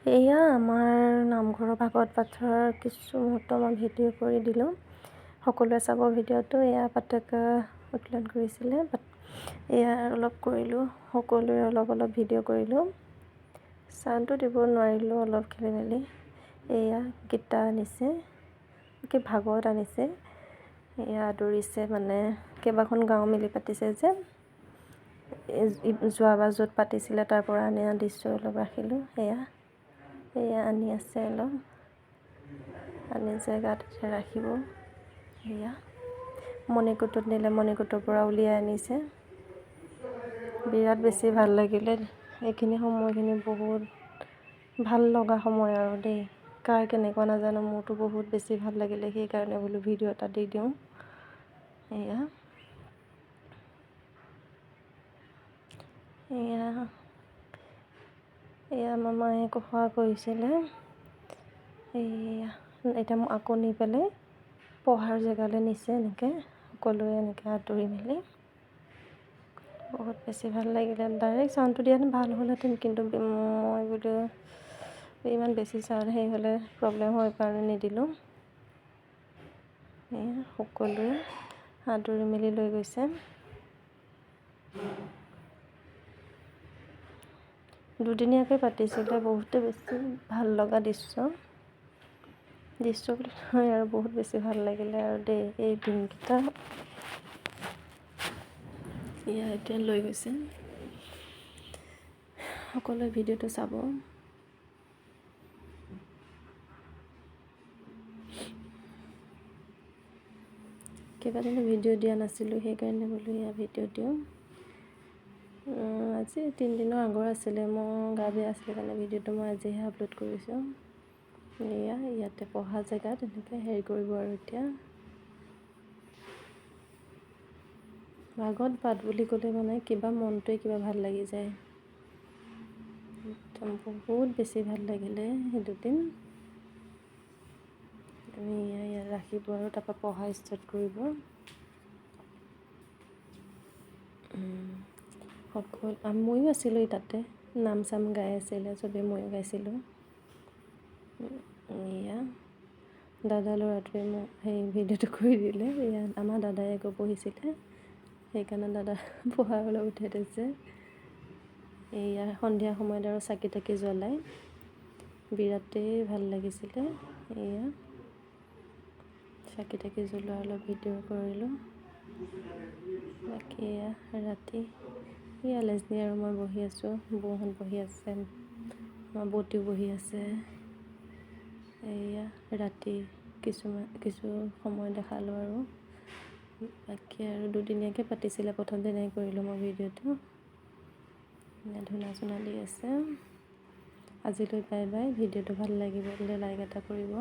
এয়া আমাৰ নামঘৰৰ ভাগৱত পাঠৰ কিছু মুহূৰ্ত মই ভিডিঅ' কৰি দিলোঁ। সকলোৱে চাব ভিডিঅ'টো। এয়া পতাকা উত্তোলন কৰিছিলে, এয়া অলপ কৰিলোঁ, সকলোৱে অলপ ভিডিঅ' কৰিলোঁ। চাউণ্ডটো দিব নোৱাৰিলোঁ, অলপ খেলি মেলি। এয়া গীতা আনিছে, কি ভাগৱত আনিছে, এয়া আদৰিছে, মানে কেইবাখন গাঁও মিলি পাতিছে যে, যোৱাবাৰ য'ত পাতিছিলে তাৰ পৰা আনি দৃশ্য অলপ ৰাখিলোঁ। এয়া আনি আছে, অলপ আনি জেগাত ৰাখিব। এয়া মণিকূটত নিলে, মণিকূটৰ পৰা উলিয়াই আনিছে। বিৰাট বেছি ভাল লাগিলে এইখিনি সময়খিনি, বহুত ভাল লগা সময় আৰু দেই। কাৰ কেনেকুৱা নাজানো, মোৰতো বহুত বেছি ভাল লাগিলে, সেইকাৰণে বোলো ভিডিঅ' এটা দি দিওঁ। এয়া আমাৰ মায়ে সেৱা কৰিছিলে। এতিয়া আকৌ নি পেলাই পঢ়াৰ জেগালৈ নিছে, এনেকৈ সকলোৱে এনেকৈ আঁতৰি মেলি। বহুত বেছি ভাল লাগিলে। ডাইৰেক্ট চাউণ্ডটো দিয়া ভাল হ'লহেঁতেন, কিন্তু মই বোলো ইমান বেছি চাউণ্ড হেৰি হ'লে প্ৰব্লেম হয় কাৰণে নিদিলোঁ। সকলোৱে আঁতৰি মেলি লৈ গৈছে। দুদিনীয়াকৈ পাতিছিলে, বহুতে বেছি ভাল লগা দৃশ্য বুলি নহয় আৰু, বহুত বেছি ভাল লাগিলে আৰু দেই এই দিনকেইটা। এতিয়া লৈ গৈছে, সকলোৱে ভিডিঅ'টো চাব। কেইবাদিনো ভিডিঅ' দিয়া নাছিলোঁ, সেইকাৰণে বোলো এয়া ভিডিঅ' দিওঁ। আজি 3 দিনৰ আগৰ আছিলে, মোৰ গা বেয়া আছিলে কাৰণে ভিডিঅ'টো মই আজিহে আপলোড কৰিছোঁ। ইয়াতে পঢ়া জেগাত এনেকৈ হেৰি কৰিব আৰু। এতিয়া ভাগৱত পাঠ বুলি ক'লে মানে কিবা মনটোৱে কিবা ভাল লাগি যায়। একদম বহুত বেছি ভাল লাগিলে সেই দুদিন। তুমি ইয়াত ৰাখিব আৰু তাৰপৰা পঢ়া ষ্টাৰ্ট কৰিব। ময়ো আছিলোঁ তাতে, নাম চাম গাই আছিলে চবেই, ময়ো গাইছিলোঁ। দাদা ল'ৰাটোৱে মোক সেই ভিডিঅ'টো কৰি দিলে। আমাৰ দাদাই আকৌ পঢ়িছিলে, সেইকাৰণে দাদা পঢ়া অলপ উঠাই থৈছে। সন্ধিয়া সময়ত আৰু চাকি তাকি জ্বলাই বিৰাটেই ভাল লাগিছিলে। চাকি তাকি জ্বলোৱা অলপ ভিডিঅ' কৰিলোঁ। বাকী ৰাতি লেজনী আৰু মই বহি আছোঁ, বৌহঁত বহি আছে, আমাৰ বৌটিও বহি আছে। ৰাতি কিছু সময় দেখালোঁ আৰু। বাকী আৰু দুদিনীয়াকৈ পাতিছিলে, প্ৰথম দিনাই কৰিলোঁ মই ভিডিঅ'টো। ধূনা চূনা দি আছে। আজিলৈ বাই বাই। ভিডিঅ'টো ভাল লাগিব বোলে লাইক এটা কৰিব।